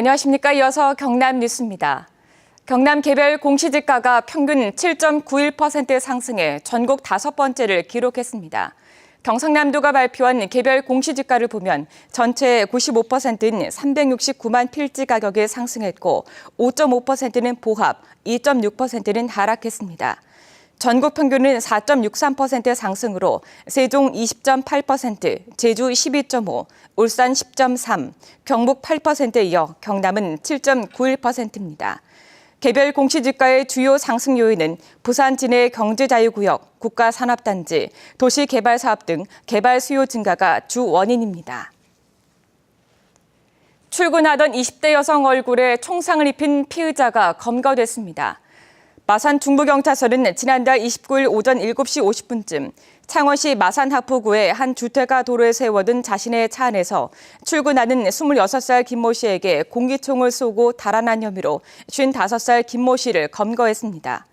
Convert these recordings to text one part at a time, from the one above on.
안녕하십니까. 이어서 경남 뉴스입니다. 경남 개별 공시지가가 평균 7.91% 상승해 전국 5번째를 기록했습니다. 경상남도가 발표한 개별 공시지가를 보면 전체 95%인 369만 필지 가격이 상승했고 5.5%는 보합, 2.6%는 하락했습니다. 전국 평균은 4.63% 상승으로 세종 20.8%, 제주 12.5%, 울산 10.3%, 경북 8%에 이어 경남은 7.91%입니다. 개별 공시지가의 주요 상승 요인은 부산 진해 경제자유구역, 국가산업단지, 도시개발사업 등 개발 수요 증가가 주 원인입니다. 출근하던 20대 여성 얼굴에 총상을 입힌 피의자가 검거됐습니다. 마산 중부경찰서는 지난달 29일 오전 7시 50분쯤 창원시 마산하포구의 한 주택가 도로에 세워둔 자신의 차 안에서 출근하는 26살 김모 씨에게 공기총을 쏘고 달아난 혐의로 55살 김모 씨를 검거했습니다.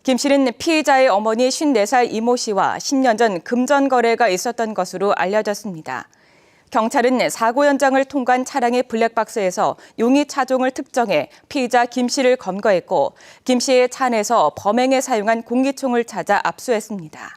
김 씨는 피의자의 어머니 54살 이모 씨와 10년 전 금전 거래가 있었던 것으로 알려졌습니다. 경찰은 사고 현장을 통과한 차량의 블랙박스에서 용의 차종을 특정해 피의자 김 씨를 검거했고 김 씨의 차 안에서 범행에 사용한 공기총을 찾아 압수했습니다.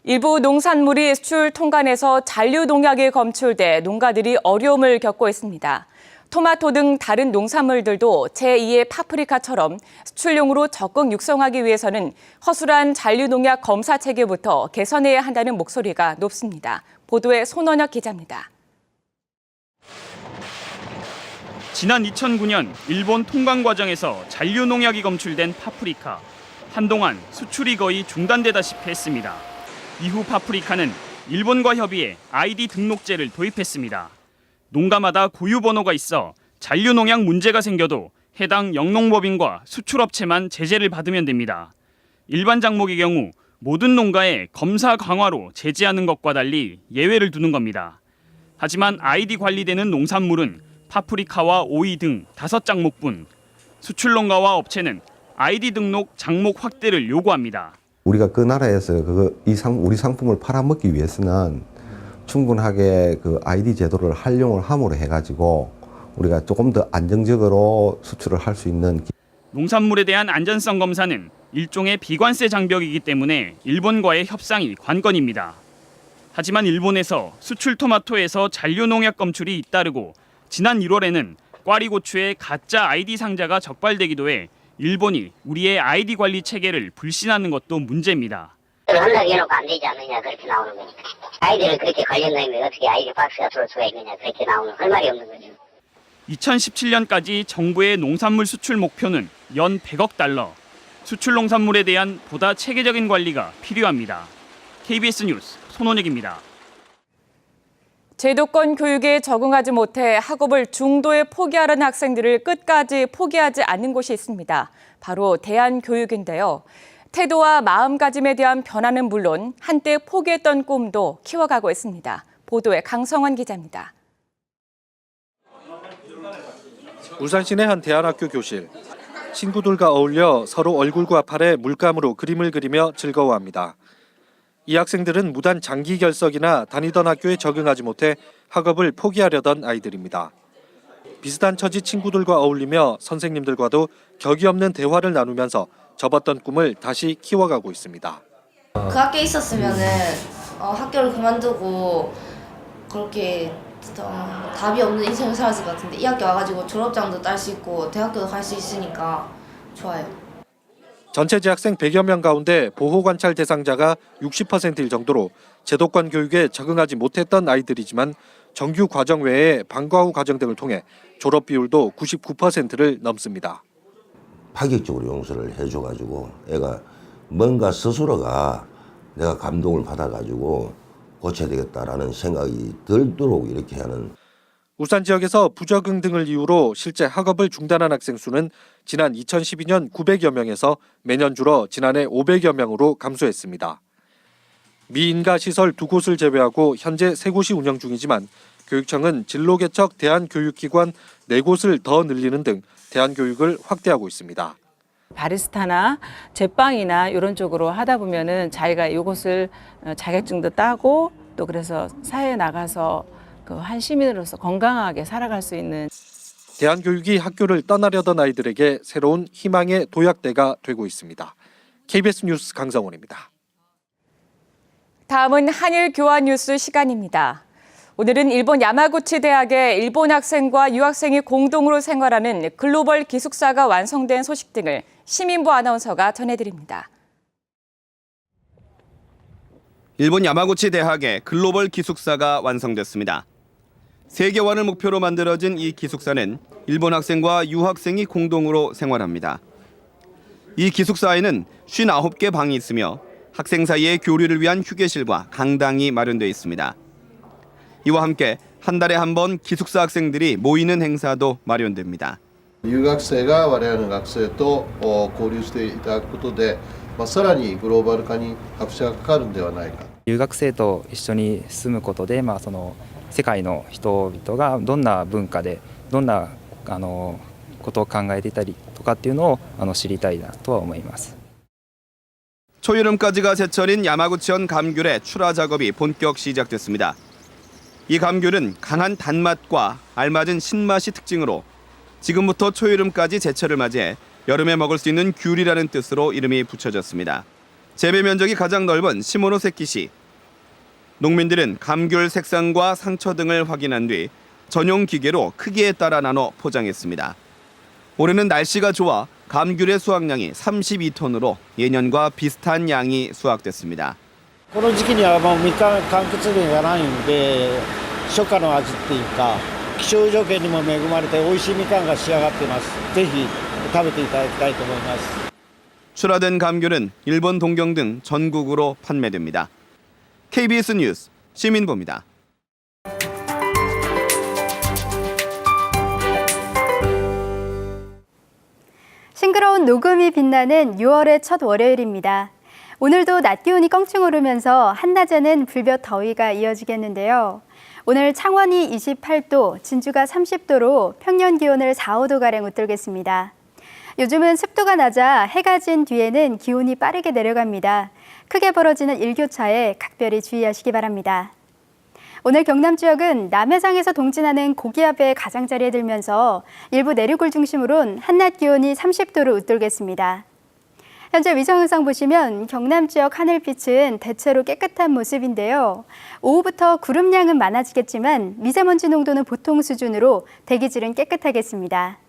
일부 농산물이 수출 통관에서 잔류 농약이 검출돼 농가들이 어려움을 겪고 있습니다. 토마토 등 다른 농산물들도 제2의 파프리카처럼 수출용으로 적극 육성하기 위해서는 허술한 잔류 농약 검사 체계부터 개선해야 한다는 목소리가 높습니다. 보도에 손원혁 기자입니다. 지난 2009년 일본 통관 과정에서 잔류 농약이 검출된 파프리카. 한동안 수출이 거의 중단되다시피 했습니다. 이후 파프리카는 일본과 협의해 아이디 등록제를 도입했습니다. 농가마다 고유 번호가 있어 잔류 농약 문제가 생겨도 해당 영농법인과 수출업체만 제재를 받으면 됩니다. 일반 작목의 경우 모든 농가에 검사 강화로 제재하는 것과 달리 예외를 두는 겁니다. 하지만 아이디 관리되는 농산물은 파프리카와 오이 등 5작목뿐. 수출 농가와 업체는 아이디 등록 작목 확대를 요구합니다. 우리가 그 나라에서 우리 상품을 팔아먹기 위해서는 충분하게 그 아이디 제도를 활용을 함으로 해가지고 우리가 조금 더 안정적으로 수출을 할 수 있는. 농산물에 대한 안전성 검사는 일종의 비관세 장벽이기 때문에 일본과의 협상이 관건입니다. 하지만 일본에서 수출 토마토에서 잔류 농약 검출이 잇따르고 지난 1월에는 꽈리고추의 가짜 아이디 상자가 적발되기도 해 일본이 우리의 아이디 관리 체계를 불신하는 것도 문제입니다. 연락해놓고 안 되지 않느냐 그렇게 나오는 거니까. 아이디를 그렇게 관련되면 어떻게 아이디 박스가 들어올 수가 있느냐 그렇게 나오는 할 말이 없는 거죠. 2017년까지 정부의 농산물 수출 목표는 연 100억 달러. 수출 농산물에 대한 보다 체계적인 관리가 필요합니다. KBS 뉴스 손원혁입니다. 제도권 교육에 적응하지 못해 학업을 중도에 포기하려는 학생들을 끝까지 포기하지 않는 곳이 있습니다. 바로 대한교육인데요. 태도와 마음가짐에 대한 변화는 물론 한때 포기했던 꿈도 키워가고 있습니다. 보도에 강성원 기자입니다. 울산 시내 한 대안학교 교실. 친구들과 어울려 서로 얼굴과 팔에 물감으로 그림을 그리며 즐거워합니다. 이 학생들은 무단 장기 결석이나 다니던 학교에 적응하지 못해 학업을 포기하려던 아이들입니다. 비슷한 처지 친구들과 어울리며 선생님들과도 격이 없는 대화를 나누면서 접었던 꿈을 다시 키워가고 있습니다. 그 학교에 있었으면은 학교를 그만두고 그렇게 답이 없는 인생을 살았을 것 같은데 이 학교 와가지고 졸업장도 딸 수 있고 대학교도 갈 수 있으니까 좋아요. 전체 재학생 100여 명 가운데 보호관찰 대상자가 60%일 정도로 제도권 교육에 적응하지 못했던 아이들이지만 정규 과정 외에 방과 후 과정 등을 통해 졸업 비율도 99%를 넘습니다. 파격적으로 용서를 해줘가지고 애가 뭔가 스스로가 내가 감동을 받아가지고 고쳐야 되겠다라는 생각이 들도록 이렇게 하는. 울산 지역에서 부적응 등을 이유로 실제 학업을 중단한 학생 수는 지난 2012년 900여 명에서 매년 줄어 지난해 500여 명으로 감소했습니다. 미인가 시설 2곳을 제외하고 현재 3곳이 운영 중이지만 교육청은 진로개척 대안교육기관 4곳을 더 늘리는 등 대안교육을 확대하고 있습니다. 바리스타나 제빵이나 이런 쪽으로 하다 보면은 자기가 이것을 자격증도 따고 또 그래서 사회에 나가서 그 한 시민으로서 건강하게 살아갈 수 있는 대안교육이 학교를 떠나려던 아이들에게 새로운 희망의 도약대가 되고 있습니다. KBS 뉴스 강성원입니다. 다음은 한일 교환 뉴스 시간입니다. 오늘은 일본 야마구치 대학의 일본 학생과 유학생이 공동으로 생활하는 글로벌 기숙사가 완성된 소식 등을 시민부 아나운서가 전해드립니다. 일본 야마구치 대학의 글로벌 기숙사가 완성됐습니다. 세계화를 목표로 만들어진 이 기숙사는 일본 학생과 유학생이 공동으로 생활합니다. 이 기숙사에는 59개 방이 있으며 학생 사이의 교류를 위한 휴게실과 강당이 마련되어 있습니다. 이와 함께 한 달에 한 번 기숙사 학생들이 모이는 행사도 마련됩니다. 留学生が我々の学生と交流していただくことで、さらにグローバル化に拍車がかかるのではないか。留学生と一緒に住むことで、その世界の人々がどんな文化でどんなことを考えていたりとかっていうのを知りたいなとは思います。 초여름까지가 제철인 야마구치현 감귤의 출하 작업이 본격 시작됐습니다. 이 감귤은 강한 단맛과 알맞은 신맛이 특징으로 지금부터 초여름까지 제철을 맞이해 여름에 먹을 수 있는 귤이라는 뜻으로 이름이 붙여졌습니다. 재배 면적이 가장 넓은 시모노세키시. 농민들은 감귤 색상과 상처 등을 확인한 뒤 전용 기계로 크기에 따라 나눠 포장했습니다. 올해는 날씨가 좋아 감귤의 수확량이 32톤으로 예년과 비슷한 양이 수확됐습니다. この時期にはもう3日間欠便がないんで初夏の味っていうか気象条件にも恵まれて美味しいみかんが仕上がっています。ぜひ食べていただきたいと思います。 출하된 감귤은 일본 동경 등 전국으로 판매됩니다. KBS 뉴스 시민보입니다. 싱그러운 녹음이 빛나는 6월의 첫 월요일입니다. 오늘도 낮 기온이 껑충 오르면서 한낮에는 불볕 더위가 이어지겠는데요. 오늘 창원이 28도, 진주가 30도로 평년 기온을 4, 5도가량 웃돌겠습니다. 요즘은 습도가 낮아 해가 진 뒤에는 기온이 빠르게 내려갑니다. 크게 벌어지는 일교차에 각별히 주의하시기 바랍니다. 오늘 경남 지역은 남해상에서 동진하는 고기압의 가장자리에 들면서 일부 내륙을 중심으로는 한낮 기온이 30도를 웃돌겠습니다. 현재 위성영상 보시면 경남 지역 하늘빛은 대체로 깨끗한 모습인데요. 오후부터 구름량은 많아지겠지만 미세먼지 농도는 보통 수준으로 대기질은 깨끗하겠습니다.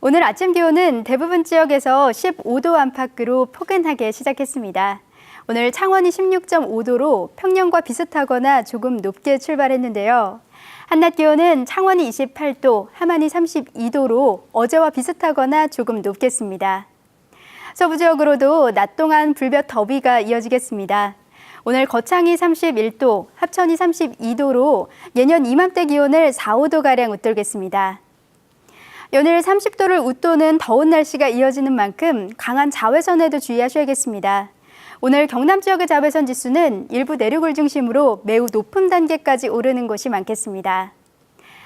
오늘 아침 기온은 대부분 지역에서 15도 안팎으로 포근하게 시작했습니다. 오늘 창원이 16.5도로 평년과 비슷하거나 조금 높게 출발했는데요. 한낮 기온은 창원이 28도, 함안이 32도로 어제와 비슷하거나 조금 높겠습니다. 서부 지역으로도 낮 동안 불볕 더위가 이어지겠습니다. 오늘 거창이 31도, 합천이 32도로 예년 이맘때 기온을 4, 5도가량 웃돌겠습니다. 연일 30도를 웃도는 더운 날씨가 이어지는 만큼 강한 자외선에도 주의하셔야겠습니다. 오늘 경남 지역의 자외선 지수는 일부 내륙을 중심으로 매우 높은 단계까지 오르는 곳이 많겠습니다.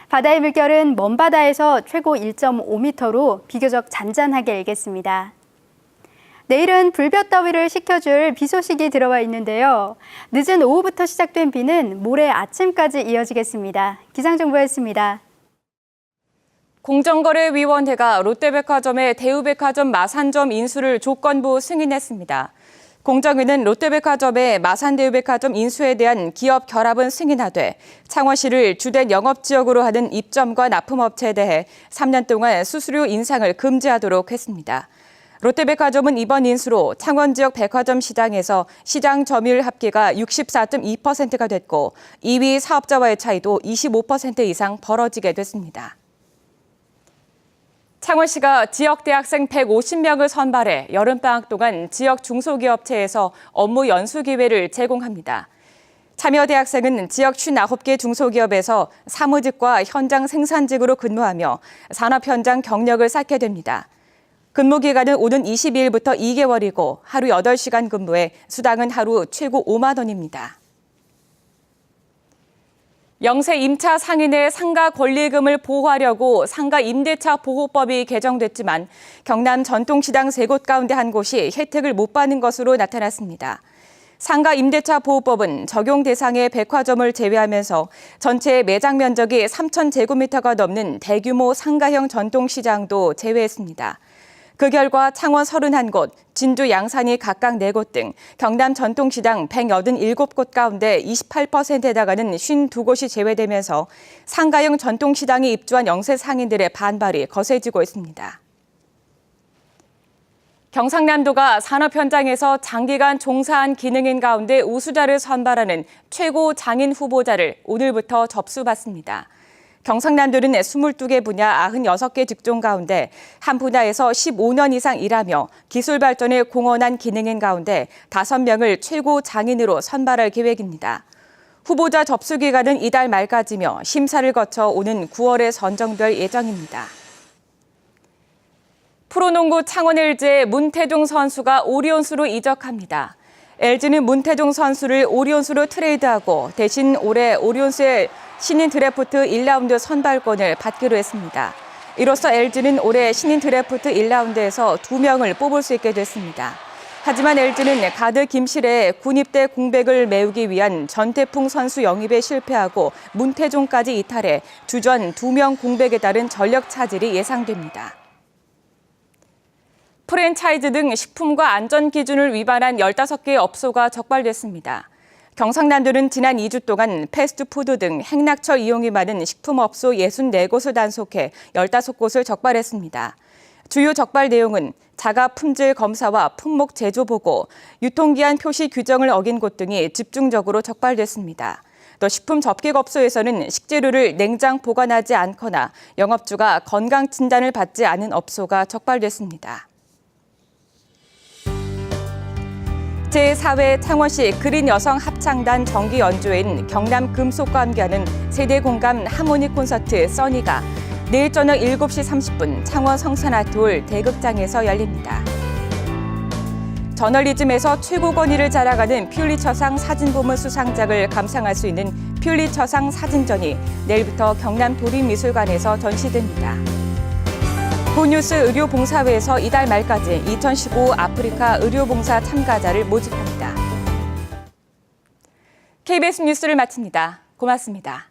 바다의 물결은 먼바다에서 최고 1.5m로 비교적 잔잔하게 일겠습니다. 내일은 불볕 더위를 식혀줄 비 소식이 들어와 있는데요. 늦은 오후부터 시작된 비는 모레 아침까지 이어지겠습니다. 기상정보였습니다. 공정거래위원회가 롯데백화점의 대우백화점 마산점 인수를 조건부 승인했습니다. 공정위는 롯데백화점의 마산대우백화점 인수에 대한 기업 결합은 승인하되 창원시를 주된 영업지역으로 하는 입점과 납품업체에 대해 3년 동안 수수료 인상을 금지하도록 했습니다. 롯데백화점은 이번 인수로 창원 지역 백화점 시장에서 시장 점유율 합계가 64.2%가 됐고 2위 사업자와의 차이도 25% 이상 벌어지게 됐습니다. 창원시가 지역 대학생 150명을 선발해 여름방학 동안 지역 중소기업체에서 업무 연수 기회를 제공합니다. 참여 대학생은 지역 59개 중소기업에서 사무직과 현장 생산직으로 근무하며 산업 현장 경력을 쌓게 됩니다. 근무 기간은 오는 22일부터 2개월이고 하루 8시간 근무에 수당은 하루 최고 5만 원입니다. 영세 임차 상인의 상가 권리금을 보호하려고 상가 임대차 보호법이 개정됐지만 경남 전통시장 3곳 가운데 한 곳이 혜택을 못 받는 것으로 나타났습니다. 상가 임대차 보호법은 적용 대상의 백화점을 제외하면서 전체 매장 면적이 3,000제곱미터가 넘는 대규모 상가형 전통시장도 제외했습니다. 그 결과 창원 31곳, 진주 양산이 각각 4곳 등 경남 전통시장 187곳 가운데 28%에 해당하는 52곳이 제외되면서 상가형 전통시장에 입주한 영세 상인들의 반발이 거세지고 있습니다. 경상남도가 산업 현장에서 장기간 종사한 기능인 가운데 우수자를 선발하는 최고 장인 후보자를 오늘부터 접수받습니다. 경상남도는 22개 분야 96개 직종 가운데 한 분야에서 15년 이상 일하며 기술 발전에 공헌한 기능인 가운데 5명을 최고 장인으로 선발할 계획입니다. 후보자 접수 기간은 이달 말까지며 심사를 거쳐 오는 9월에 선정될 예정입니다. 프로농구 창원 LG의 문태종 선수가 오리온스로 이적합니다. LG는 문태종 선수를 오리온스로 트레이드하고 대신 올해 오리온스의 신인 드래프트 1라운드 선발권을 받기로 했습니다. 이로써 LG는 올해 신인 드래프트 1라운드에서 2명을 뽑을 수 있게 됐습니다. 하지만 LG는 가드 김실의 군입대 공백을 메우기 위한 전태풍 선수 영입에 실패하고 문태종까지 이탈해 주전 2명 공백에 따른 전력 차질이 예상됩니다. 프랜차이즈 등 식품과 안전 기준을 위반한 15개의 업소가 적발됐습니다. 경상남도는 지난 2주 동안 패스트푸드 등 행락처 이용이 많은 식품업소 64곳을 단속해 15곳을 적발했습니다. 주요 적발 내용은 자가 품질 검사와 품목 제조 보고, 유통기한 표시 규정을 어긴 곳 등이 집중적으로 적발됐습니다. 또 식품 접객업소에서는 식재료를 냉장 보관하지 않거나 영업주가 건강 진단을 받지 않은 업소가 적발됐습니다. 제4회 창원시 그린 여성 합창단 정기 연주회인 경남 금속과 함께하는 세대 공감 하모니 콘서트 써니가 내일 저녁 7시 30분 창원 성산아트홀 대극장에서 열립니다. 저널리즘에서 최고 권위를 자랑하는 퓰리처상 사진보물 수상작을 감상할 수 있는 퓰리처상 사진전이 내일부터 경남 도립미술관에서 전시됩니다. 굿뉴스 의료봉사회에서 이달 말까지 2015 아프리카 의료봉사 참가자를 모집합니다. KBS 뉴스를 마칩니다. 고맙습니다.